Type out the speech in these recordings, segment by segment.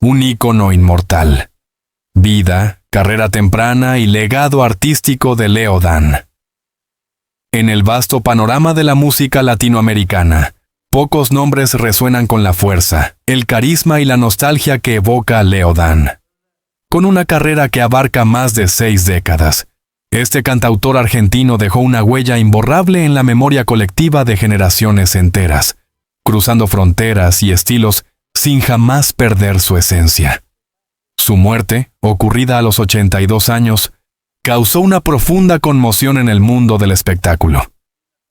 un ícono inmortal. Vida, carrera temprana y legado artístico de Leo Dan. En el vasto panorama de la música latinoamericana, pocos nombres resuenan con la fuerza, el carisma y la nostalgia que evoca Leo Dan. Con una carrera que abarca más de 6 décadas, este cantautor argentino dejó una huella imborrable en la memoria colectiva de generaciones enteras, cruzando fronteras y estilos sin jamás perder su esencia. Su muerte, ocurrida a los 82 años, causó una profunda conmoción en el mundo del espectáculo.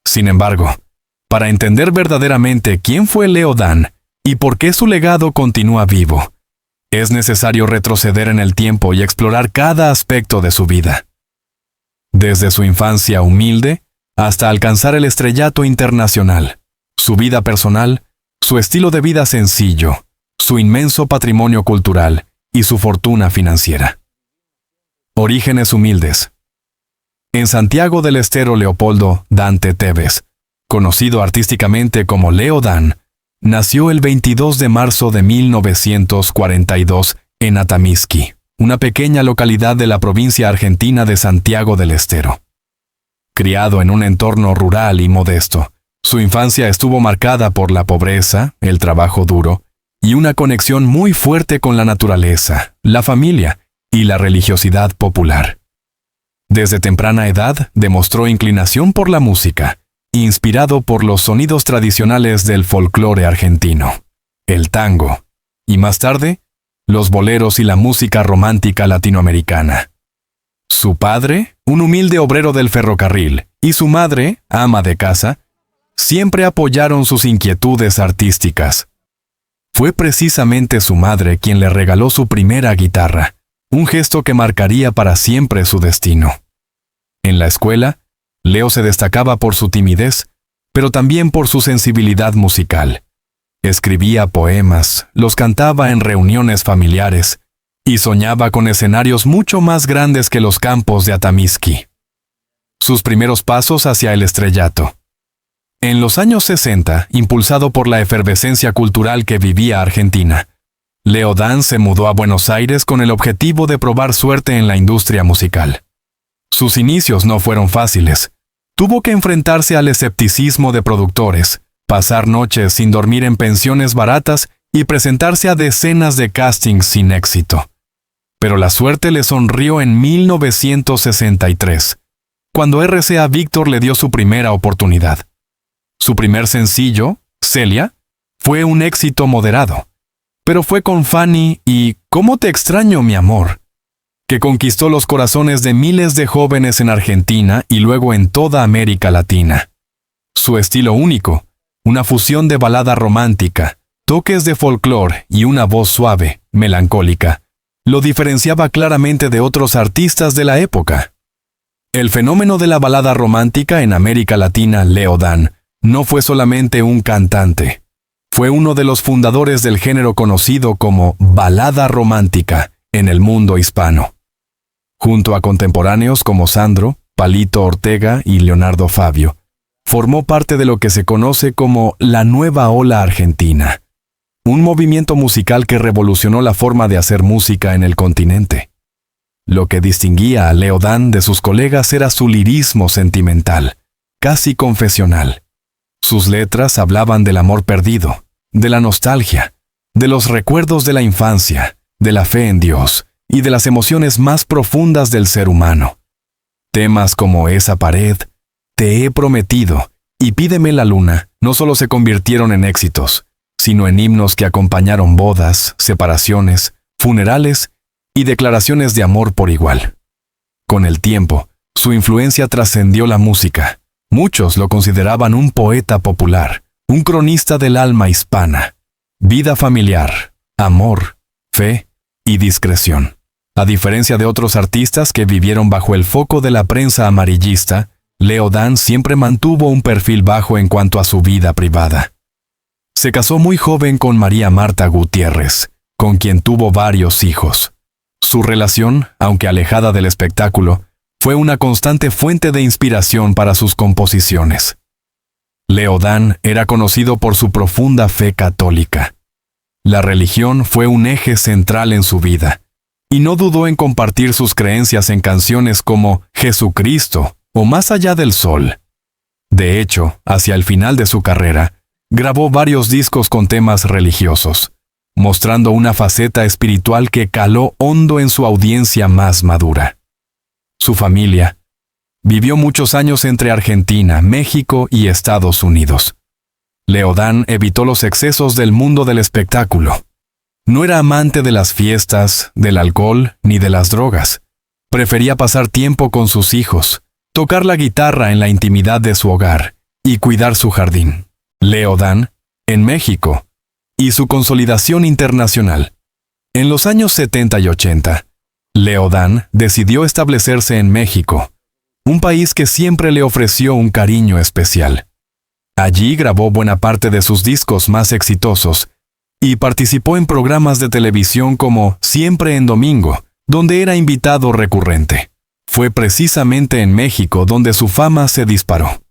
Sin embargo, para entender verdaderamente quién fue Leo Dan y por qué su legado continúa vivo, es necesario retroceder en el tiempo y explorar cada aspecto de su vida. Desde su infancia humilde hasta alcanzar el estrellato internacional, su vida personal, su estilo de vida sencillo, su inmenso patrimonio cultural y su fortuna financiera. Orígenes humildes. En Santiago del Estero, Leopoldo Dante Tevez, conocido artísticamente como Leo Dan, nació el 22 de marzo de 1942 en Atamisqui, una pequeña localidad de la provincia argentina de Santiago del Estero. Criado en un entorno rural y modesto, su infancia estuvo marcada por la pobreza, el trabajo duro y una conexión muy fuerte con la naturaleza, la familia y la religiosidad popular. Desde temprana edad demostró inclinación por la música, inspirado por los sonidos tradicionales del folclore argentino, el tango, y más tarde, los boleros y la música romántica latinoamericana. Su padre, un humilde obrero del ferrocarril, y su madre, ama de casa, siempre apoyaron sus inquietudes artísticas. Fue precisamente su madre quien le regaló su primera guitarra, un gesto que marcaría para siempre su destino. En la escuela, Leo se destacaba por su timidez, pero también por su sensibilidad musical. Escribía poemas, los cantaba en reuniones familiares y soñaba con escenarios mucho más grandes que los campos de Atamisqui. Sus primeros pasos hacia el estrellato. En los años 60, impulsado por la efervescencia cultural que vivía Argentina, Leo Dan se mudó a Buenos Aires con el objetivo de probar suerte en la industria musical. Sus inicios no fueron fáciles. Tuvo que enfrentarse al escepticismo de productores, pasar noches sin dormir en pensiones baratas y presentarse a decenas de castings sin éxito. Pero la suerte le sonrió en 1963, cuando RCA Víctor le dio su primera oportunidad. Su primer sencillo, Celia, fue un éxito moderado, pero fue con Fanny y ¿Cómo te extraño, mi amor?, que conquistó los corazones de miles de jóvenes en Argentina y luego en toda América Latina. Su estilo único, una fusión de balada romántica, toques de folclore y una voz suave, melancólica, lo diferenciaba claramente de otros artistas de la época. El fenómeno de la balada romántica en América Latina, Leo Dan, no fue solamente un cantante. Fue uno de los fundadores del género conocido como balada romántica en el mundo hispano. Junto a contemporáneos como Sandro, Palito Ortega y Leonardo Fabio, formó parte de lo que se conoce como la nueva ola argentina, un movimiento musical que revolucionó la forma de hacer música en el continente. Lo que distinguía a Leo Dan de sus colegas era su lirismo sentimental, casi confesional. Sus letras hablaban del amor perdido, de la nostalgia, de los recuerdos de la infancia, de la fe en Dios y de las emociones más profundas del ser humano. Temas como Esa pared, Te he prometido y Pídeme la luna no solo se convirtieron en éxitos, sino en himnos que acompañaron bodas, separaciones, funerales y declaraciones de amor por igual. Con el tiempo, su influencia trascendió la música. Muchos lo consideraban un poeta popular, un cronista del alma hispana. Vida familiar, amor, fe y discreción. A diferencia de otros artistas que vivieron bajo el foco de la prensa amarillista, Leo Dan siempre mantuvo un perfil bajo en cuanto a su vida privada. Se casó muy joven con María Marta Gutiérrez, con quien tuvo varios hijos. Su relación, aunque alejada del espectáculo, fue una constante fuente de inspiración para sus composiciones. Leo Dan era conocido por su profunda fe católica. La religión fue un eje central en su vida, y no dudó en compartir sus creencias en canciones como Jesucristo o Más allá del sol. De hecho, hacia el final de su carrera, grabó varios discos con temas religiosos, mostrando una faceta espiritual que caló hondo en su audiencia más madura. Su familia vivió muchos años entre Argentina, México y Estados Unidos. Leodán evitó los excesos del mundo del espectáculo. No era amante de las fiestas, del alcohol ni de las drogas. Prefería pasar tiempo con sus hijos, tocar la guitarra en la intimidad de su hogar y cuidar su jardín. Leodán, en México, y su consolidación internacional. En los años 70 y 80, Leodán decidió establecerse en México, un país que siempre le ofreció un cariño especial. Allí grabó buena parte de sus discos más exitosos y participó en programas de televisión como Siempre en Domingo, donde era invitado recurrente. Fue precisamente en México donde su fama se disparó.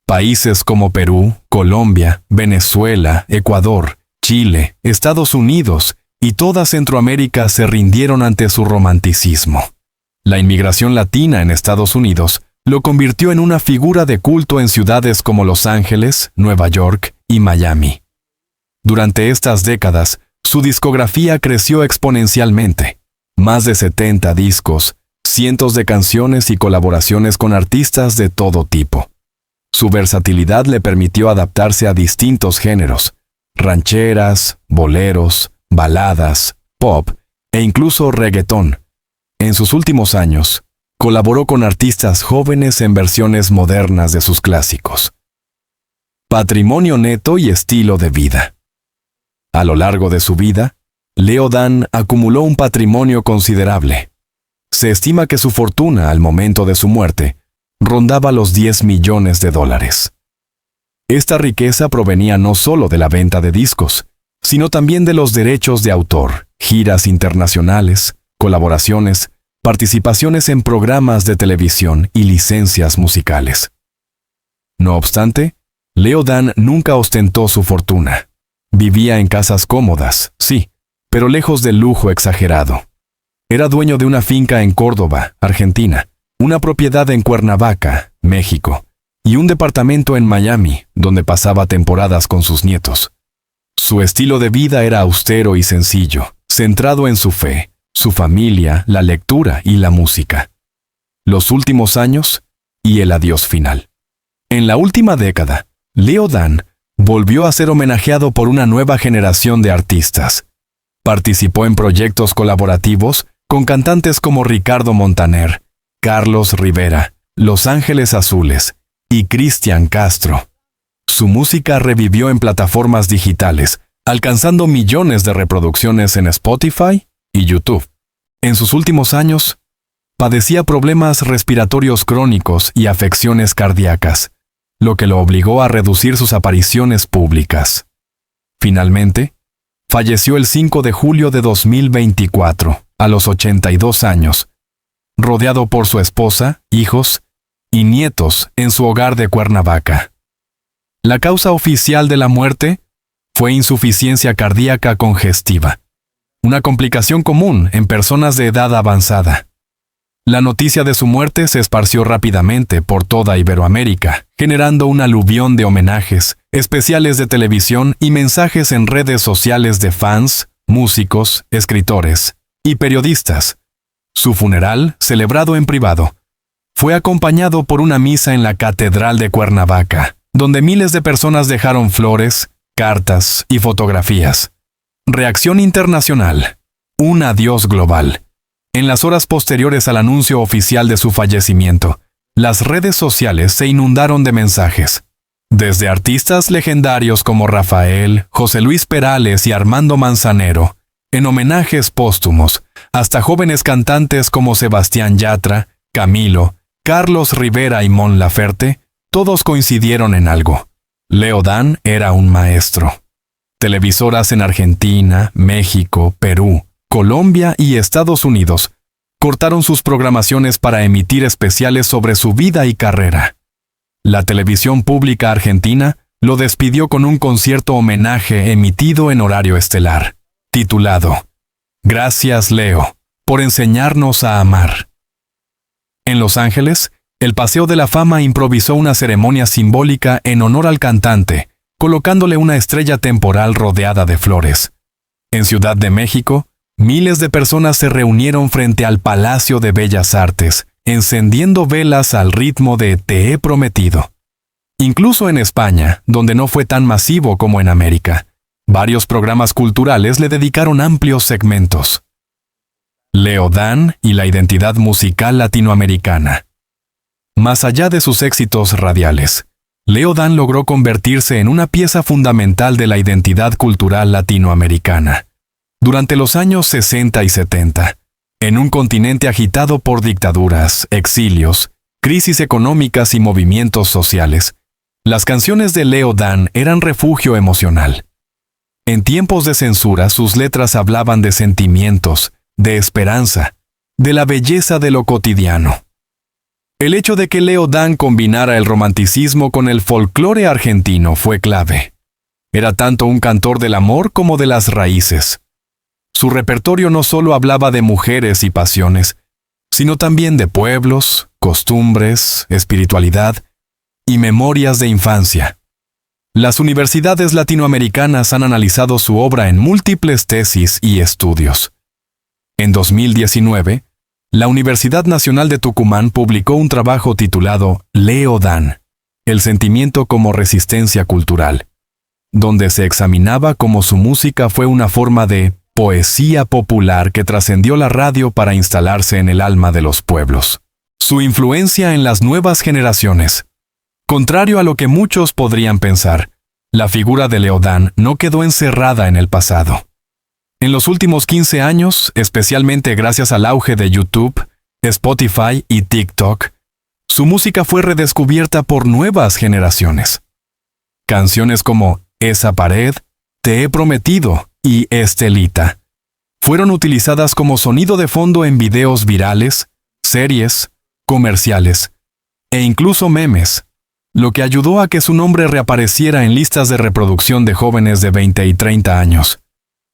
Países como Perú, Colombia, Venezuela, Ecuador, Chile, Estados Unidos y toda Centroamérica se rindieron ante su romanticismo. La inmigración latina en Estados Unidos lo convirtió en una figura de culto en ciudades como Los Ángeles, Nueva York y Miami. Durante estas décadas, su discografía creció exponencialmente. Más de 70 discos, cientos de canciones y colaboraciones con artistas de todo tipo. Su versatilidad le permitió adaptarse a distintos géneros: rancheras, boleros, baladas, pop e incluso reggaetón. En sus últimos años, colaboró con artistas jóvenes en versiones modernas de sus clásicos. Patrimonio neto y estilo de vida. A lo largo de su vida, Leodán acumuló un patrimonio considerable. Se estima que su fortuna al momento de su muerte rondaba los $10 millones. Esta riqueza provenía no solo de la venta de discos, sino también de los derechos de autor, giras internacionales, colaboraciones, participaciones en programas de televisión y licencias musicales. No obstante, Leodán nunca ostentó su fortuna. Vivía en casas cómodas, sí, pero lejos del lujo exagerado. Era dueño de una finca en Córdoba, Argentina, una propiedad en Cuernavaca, México, y un departamento en Miami, donde pasaba temporadas con sus nietos. Su estilo de vida era austero y sencillo, centrado en su fe, su familia, la lectura y la música. Los últimos años y el adiós final. En la última década, Leodán volvió a ser homenajeado por una nueva generación de artistas. Participó en proyectos colaborativos con cantantes como Ricardo Montaner, Carlos Rivera, Los Ángeles Azules y Cristian Castro. Su música revivió en plataformas digitales, alcanzando millones de reproducciones en Spotify y YouTube. En sus últimos años, padecía problemas respiratorios crónicos y afecciones cardíacas, lo que lo obligó a reducir sus apariciones públicas. Finalmente, falleció el 5 de julio de 2024, a los 82 años, rodeado por su esposa, hijos y nietos en su hogar de Cuernavaca. La causa oficial de la muerte fue insuficiencia cardíaca congestiva, una complicación común en personas de edad avanzada. La noticia de su muerte se esparció rápidamente por toda Iberoamérica, generando un aluvión de homenajes, especiales de televisión y mensajes en redes sociales de fans, músicos, escritores y periodistas. Su funeral, celebrado en privado, fue acompañado por una misa en la Catedral de Cuernavaca, donde miles de personas dejaron flores, cartas y fotografías. Reacción internacional. Un adiós global. En las horas posteriores al anuncio oficial de su fallecimiento, las redes sociales se inundaron de mensajes. Desde artistas legendarios como Rafael, José Luis Perales y Armando Manzanero, en homenajes póstumos, hasta jóvenes cantantes como Sebastián Yatra, Camilo, Carlos Rivera y Mon Laferte, todos coincidieron en algo. Leodán era un maestro. Televisoras en Argentina, México, Perú, Colombia y Estados Unidos cortaron sus programaciones para emitir especiales sobre su vida y carrera. La televisión pública argentina lo despidió con un concierto homenaje emitido en horario estelar. titulado Gracias, Leo, por enseñarnos a amar. En Los Ángeles, el Paseo de la Fama improvisó una ceremonia simbólica en honor al cantante, colocándole una estrella temporal rodeada de flores. En Ciudad de México, miles de personas se reunieron frente al Palacio de Bellas Artes, encendiendo velas al ritmo de Te he prometido. Incluso en España, donde no fue tan masivo como en América, varios programas culturales le dedicaron amplios segmentos. Leo Dan y la identidad musical latinoamericana. Más allá de sus éxitos radiales, Leo Dan logró convertirse en una pieza fundamental de la identidad cultural latinoamericana. Durante los años 60 y 70, en un continente agitado por dictaduras, exilios, crisis económicas y movimientos sociales, las canciones de Leo Dan eran refugio emocional. En tiempos de censura, sus letras hablaban de sentimientos, de esperanza, de la belleza de lo cotidiano. El hecho de que Leo Dan combinara el romanticismo con el folclore argentino fue clave. Era tanto un cantor del amor como de las raíces. Su repertorio no solo hablaba de mujeres y pasiones, sino también de pueblos, costumbres, espiritualidad y memorias de infancia. Las universidades latinoamericanas han analizado su obra en múltiples tesis y estudios. En 2019, la Universidad Nacional de Tucumán publicó un trabajo titulado Leo Dan, el sentimiento como resistencia cultural, donde se examinaba cómo su música fue una forma de poesía popular que trascendió la radio para instalarse en el alma de los pueblos. Su influencia en las nuevas generaciones. Contrario a lo que muchos podrían pensar, la figura de Leo Dan no quedó encerrada en el pasado. En los últimos 15 años, especialmente gracias al auge de YouTube, Spotify y TikTok, su música fue redescubierta por nuevas generaciones. Canciones como Esa pared, Te he prometido y Estelita fueron utilizadas como sonido de fondo en videos virales, series, comerciales e incluso memes, lo que ayudó a que su nombre reapareciera en listas de reproducción de jóvenes de 20 y 30 años.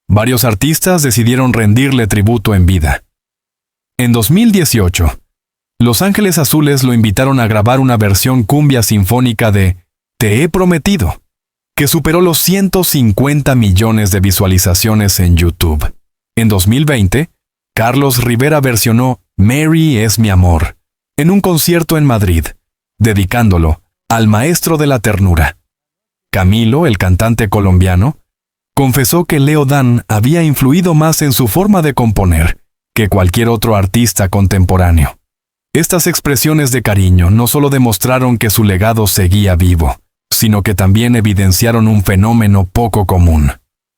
Varios artistas decidieron rendirle tributo en vida. En 2018, Los Ángeles Azules lo invitaron a grabar una versión cumbia sinfónica de Te he prometido, que superó los 150 millones de visualizaciones en YouTube. En 2020, Carlos Rivera versionó Mary es mi amor en un concierto en Madrid, dedicándolo al maestro de la ternura. Camilo, el cantante colombiano, confesó que Leo Dan había influido más en su forma de componer que cualquier otro artista contemporáneo. Estas expresiones de cariño no solo demostraron que su legado seguía vivo, sino que también evidenciaron un fenómeno poco común.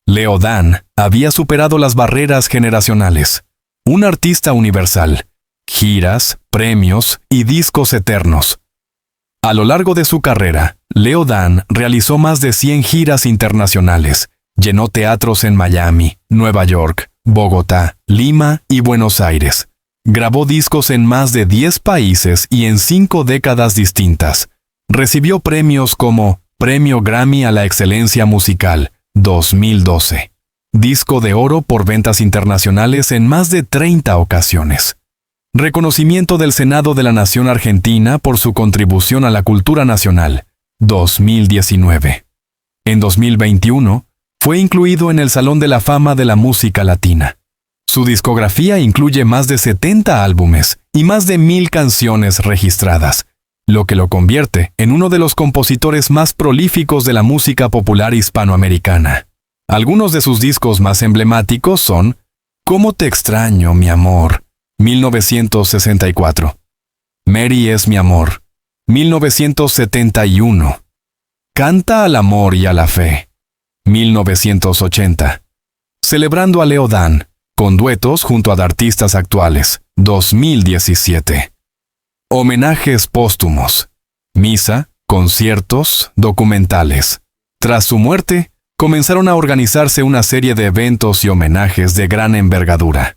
Leo Dan había superado las barreras generacionales. Un artista universal, giras, premios y discos eternos. A lo largo de su carrera, Leo Dan realizó más de 100 giras internacionales. Llenó teatros en Miami, Nueva York, Bogotá, Lima y Buenos Aires. Grabó discos en más de 10 países y en 5 décadas distintas. Recibió premios como Premio Grammy a la Excelencia Musical, 2012. Disco de oro por ventas internacionales en más de 30 ocasiones. Reconocimiento del Senado de la Nación Argentina por su contribución a la cultura nacional, 2019. En 2021, fue incluido en el Salón de la Fama de la Música Latina. Su discografía incluye más de 70 álbumes y más de 1000 canciones registradas, lo que lo convierte en uno de los compositores más prolíficos de la música popular hispanoamericana. Algunos de sus discos más emblemáticos son ¿Cómo te extraño, mi amor?, 1964. Mary es mi amor, 1971. Canta al amor y a la fe, 1980. Celebrando a Leo Dan, con duetos junto a artistas actuales, 2017. Homenajes póstumos. Misa, conciertos, documentales. Tras su muerte, comenzaron a organizarse una serie de eventos y homenajes de gran envergadura.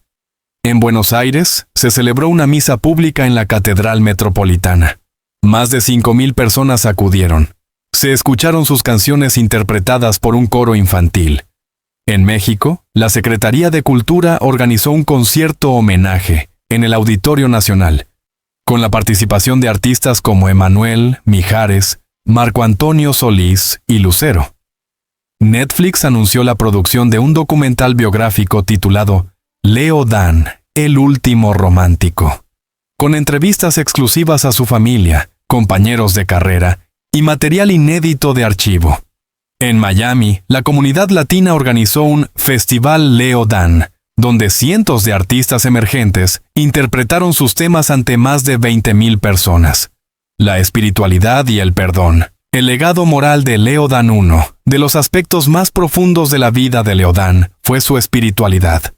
En Buenos Aires, se celebró una misa pública en la Catedral Metropolitana. Más de 5,000 personas acudieron. Se escucharon sus canciones interpretadas por un coro infantil. En México, la Secretaría de Cultura organizó un concierto homenaje en el Auditorio Nacional, con la participación de artistas como Emanuel, Mijares, Marco Antonio Solís y Lucero. Netflix anunció la producción de un documental biográfico titulado Leo Dan, el último romántico, con entrevistas exclusivas a su familia, compañeros de carrera y material inédito de archivo. En Miami, la comunidad latina organizó un Festival Leo Dan, donde cientos de artistas emergentes interpretaron sus temas ante más de 20,000 personas. La espiritualidad y el perdón. El legado moral de Leo Dan. Uno de los aspectos más profundos de la vida de Leo Dan fue su espiritualidad.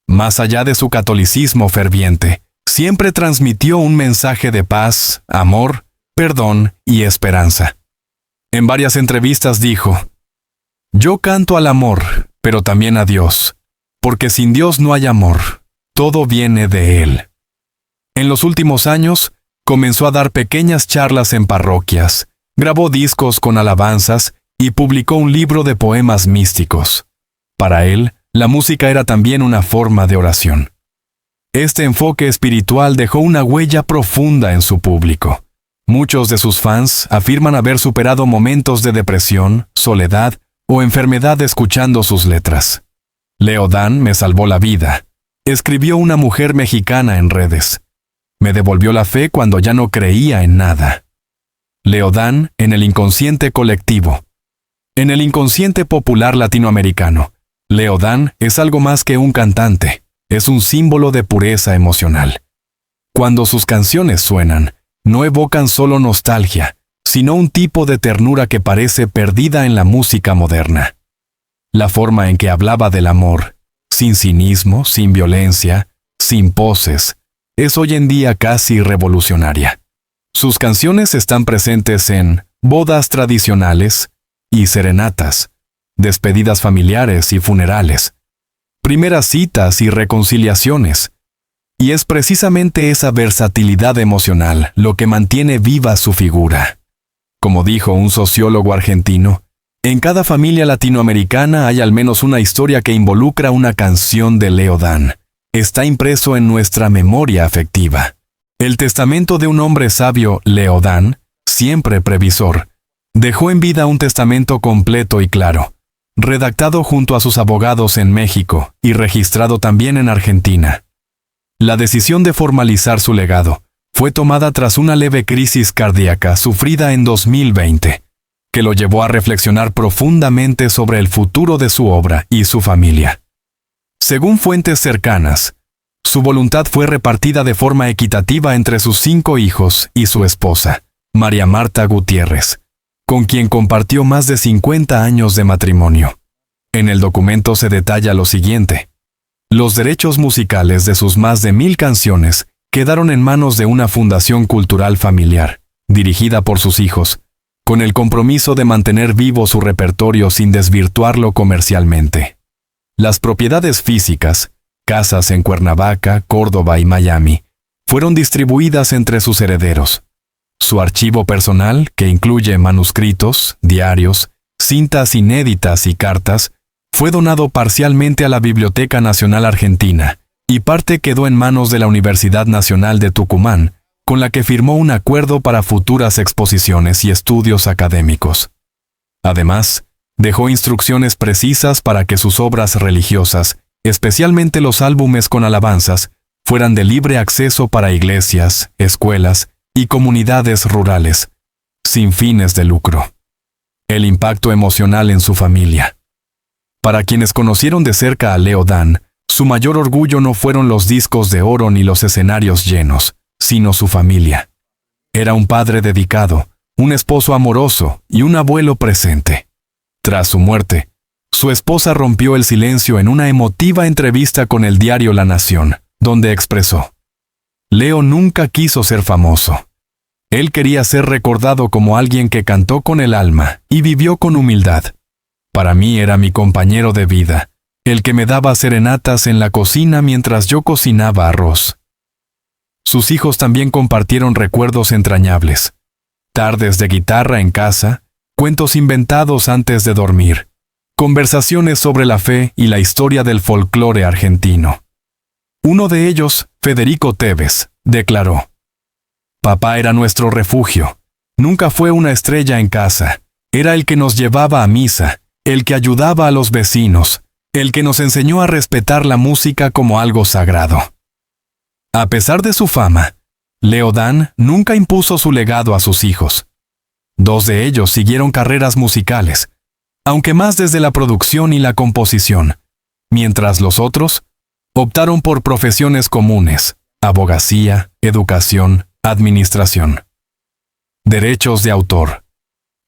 Más allá de su catolicismo ferviente, siempre transmitió un mensaje de paz, amor, perdón y esperanza. En varias entrevistas dijo: «Yo canto al amor, pero también a Dios, porque sin Dios no hay amor, todo viene de Él». En los últimos años, comenzó a dar pequeñas charlas en parroquias, grabó discos con alabanzas y publicó un libro de poemas místicos. Para él, la música era también una forma de oración. Este enfoque espiritual dejó una huella profunda en su público. Muchos de sus fans afirman haber superado momentos de depresión, soledad o enfermedad escuchando sus letras. Leo Dan me salvó la vida, escribió una mujer mexicana en redes. Me devolvió la fe cuando ya no creía en nada. Leo Dan en el inconsciente colectivo. En el inconsciente popular latinoamericano, Leo Dan es algo más que un cantante, es un símbolo de pureza emocional. Cuando sus canciones suenan, no evocan solo nostalgia, sino un tipo de ternura que parece perdida en la música moderna. La forma en que hablaba del amor, sin cinismo, sin violencia, sin poses, es hoy en día casi revolucionaria. Sus canciones están presentes en bodas tradicionales y serenatas, despedidas familiares y funerales, primeras citas y reconciliaciones. Y es precisamente esa versatilidad emocional lo que mantiene viva su figura. Como dijo un sociólogo argentino, en cada familia latinoamericana hay al menos una historia que involucra una canción de Leo Dan. Está impreso en nuestra memoria afectiva. El testamento de un hombre sabio, Leo Dan, siempre previsor, dejó en vida un testamento completo y claro, redactado junto a sus abogados en México y registrado también en Argentina. La decisión de formalizar su legado fue tomada tras una leve crisis cardíaca sufrida en 2020, que lo llevó a reflexionar profundamente sobre el futuro de su obra y su familia. Según fuentes cercanas, su voluntad fue repartida de forma equitativa entre sus 5 hijos y su esposa, María Marta Gutiérrez, con quien compartió más de 50 años de matrimonio. En el documento se detalla lo siguiente: los derechos musicales de sus más de 1,000 canciones quedaron en manos de una fundación cultural familiar, dirigida por sus hijos, con el compromiso de mantener vivo su repertorio sin desvirtuarlo comercialmente. Las propiedades físicas, casas en Cuernavaca, Córdoba y Miami, fueron distribuidas entre sus herederos. Su archivo personal, que incluye manuscritos, diarios, cintas inéditas y cartas, fue donado parcialmente a la Biblioteca Nacional Argentina, y parte quedó en manos de la Universidad Nacional de Tucumán, con la que firmó un acuerdo para futuras exposiciones y estudios académicos. Además, dejó instrucciones precisas para que sus obras religiosas, especialmente los álbumes con alabanzas, fueran de libre acceso para iglesias, escuelas y comunidades rurales, sin fines de lucro. El impacto emocional en su familia. Para quienes conocieron de cerca a Leo Dan, su mayor orgullo no fueron los discos de oro ni los escenarios llenos, sino su familia. Era un padre dedicado, un esposo amoroso y un abuelo presente. Tras su muerte, su esposa rompió el silencio en una emotiva entrevista con el diario La Nación, donde expresó: «Leo nunca quiso ser famoso. Él quería ser recordado como alguien que cantó con el alma y vivió con humildad. Para mí era mi compañero de vida, el que me daba serenatas en la cocina mientras yo cocinaba arroz». Sus hijos también compartieron recuerdos entrañables. Tardes de guitarra en casa, cuentos inventados antes de dormir, conversaciones sobre la fe y la historia del folclore argentino. Uno de ellos, Federico Tevez, declaró: «Papá era nuestro refugio. Nunca fue una estrella en casa. Era el que nos llevaba a misa, el que ayudaba a los vecinos, el que nos enseñó a respetar la música como algo sagrado». A pesar de su fama, Leo Dan nunca impuso su legado a sus hijos. 2 de ellos siguieron carreras musicales, aunque más desde la producción y la composición, mientras los otros optaron por profesiones comunes: abogacía, educación, administración. Derechos de autor.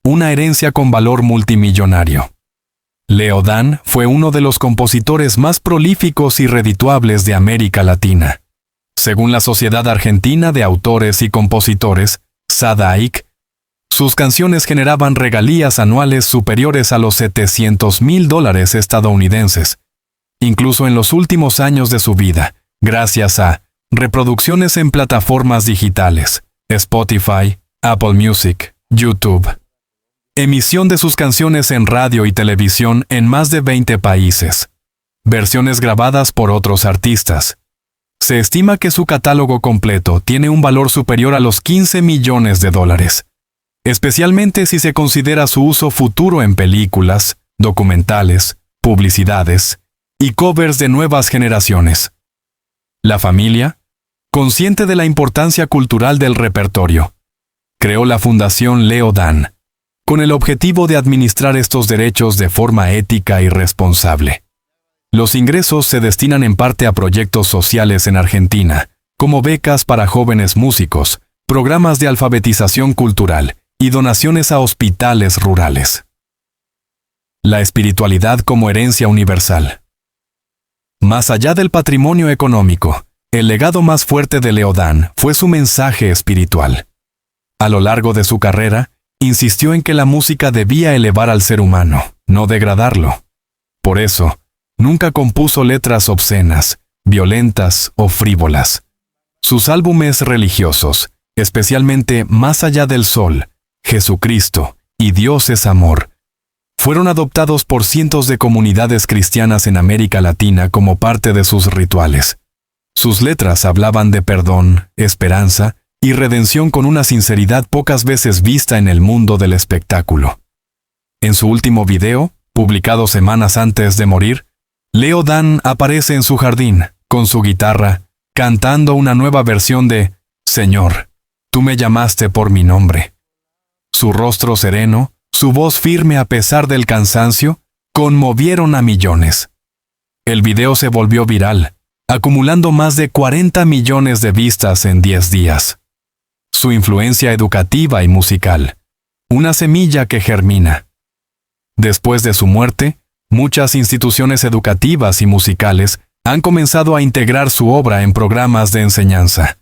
Una herencia con valor multimillonario. Leo Dan fue uno de los compositores más prolíficos y redituables de América Latina. Según la Sociedad Argentina de Autores y Compositores, SADAIC, sus canciones generaban regalías anuales superiores a los $700,000 estadounidenses, incluso en los últimos años de su vida, gracias a reproducciones en plataformas digitales, Spotify, Apple Music, YouTube. Emisión de sus canciones en radio y televisión en más de 20 países. Versiones grabadas por otros artistas. Se estima que su catálogo completo tiene un valor superior a los $15 millones, especialmente si se considera su uso futuro en películas, documentales, publicidades y covers de nuevas generaciones. La familia, consciente de la importancia cultural del repertorio, creó la Fundación Leo Dan, con el objetivo de administrar estos derechos de forma ética y responsable. Los ingresos se destinan en parte a proyectos sociales en Argentina, como becas para jóvenes músicos, programas de alfabetización cultural y donaciones a hospitales rurales. La espiritualidad como herencia universal. Más allá del patrimonio económico, el legado más fuerte de Leo Dan fue su mensaje espiritual. A lo largo de su carrera, insistió en que la música debía elevar al ser humano, no degradarlo. Por eso, nunca compuso letras obscenas, violentas o frívolas. Sus álbumes religiosos, especialmente Más allá del sol, Jesucristo y Dios es amor, fueron adoptados por cientos de comunidades cristianas en América Latina como parte de sus rituales. Sus letras hablaban de perdón, esperanza y redención con una sinceridad pocas veces vista en el mundo del espectáculo. En su último video, publicado semanas antes de morir, Leo Dan aparece en su jardín, con su guitarra, cantando una nueva versión de «Señor, tú me llamaste por mi nombre». Su rostro sereno, su voz firme a pesar del cansancio, conmovieron a millones. El video se volvió viral, acumulando más de 40 millones de vistas en 10 días. Su influencia educativa y musical, una semilla que germina. Después de su muerte, muchas instituciones educativas y musicales han comenzado a integrar su obra en programas de enseñanza.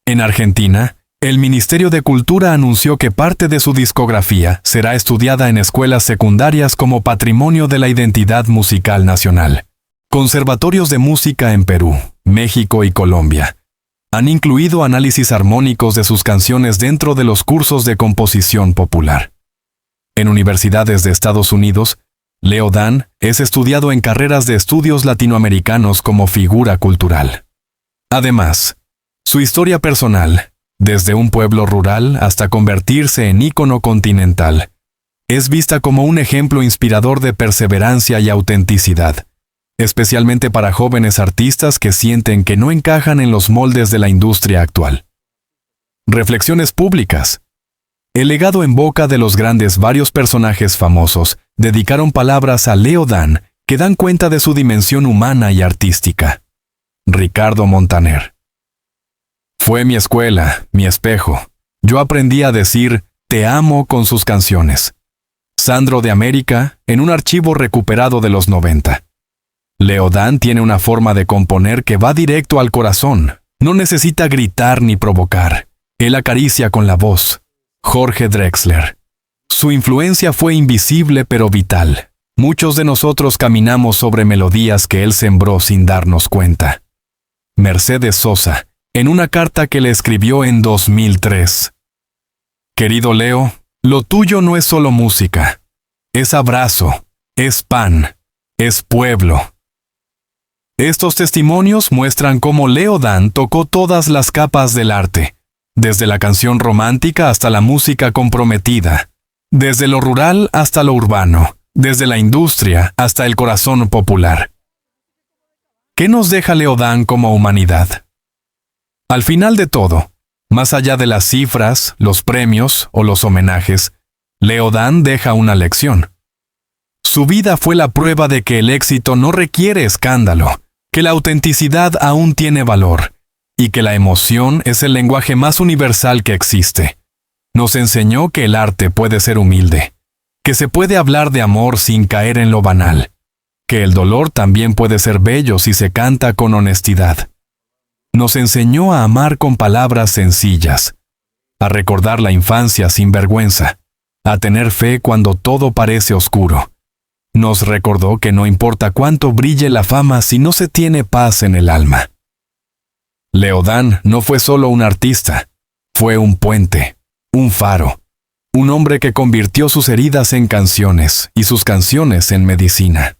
En Argentina, el Ministerio de Cultura anunció que parte de su discografía será estudiada en escuelas secundarias como patrimonio de la identidad musical nacional. Conservatorios de música en Perú, México y Colombia han incluido análisis armónicos de sus canciones dentro de los cursos de composición popular. En universidades de Estados Unidos, Leo Dan es estudiado en carreras de estudios latinoamericanos como figura cultural. Además, su historia personal, desde un pueblo rural hasta convertirse en ícono continental, es vista como un ejemplo inspirador de perseverancia y autenticidad, especialmente para jóvenes artistas que sienten que no encajan en los moldes de la industria actual. Reflexiones públicas. El legado en boca de los grandes varios personajes famosos dedicaron palabras a Leo Dan que dan cuenta de su dimensión humana y artística. Ricardo Montaner. Fue mi escuela, mi espejo. Yo aprendí a decir «te amo» con sus canciones. Sandro de América, en un archivo recuperado de los 90. Leo Dan tiene una forma de componer que va directo al corazón. No necesita gritar ni provocar. Él acaricia con la voz. Jorge Drexler. Su influencia fue invisible pero vital. Muchos de nosotros caminamos sobre melodías que él sembró sin darnos cuenta. Mercedes Sosa, en una carta que le escribió en 2003. Querido Leo, lo tuyo no es solo música. Es abrazo, es pan, es pueblo. Estos testimonios muestran cómo Leo Dan tocó todas las capas del arte, desde la canción romántica hasta la música comprometida, desde lo rural hasta lo urbano, desde la industria hasta el corazón popular. ¿Qué nos deja Leo Dan como humanidad? Al final de todo, más allá de las cifras, los premios o los homenajes, Leo Dan deja una lección. Su vida fue la prueba de que el éxito no requiere escándalo, que la autenticidad aún tiene valor, y que la emoción es el lenguaje más universal que existe. Nos enseñó que el arte puede ser humilde, que se puede hablar de amor sin caer en lo banal, que el dolor también puede ser bello si se canta con honestidad. Nos enseñó a amar con palabras sencillas, a recordar la infancia sin vergüenza, a tener fe cuando todo parece oscuro. Nos recordó que no importa cuánto brille la fama si no se tiene paz en el alma. Leo Dan no fue solo un artista, fue un puente, un faro, un hombre que convirtió sus heridas en canciones y sus canciones en medicina.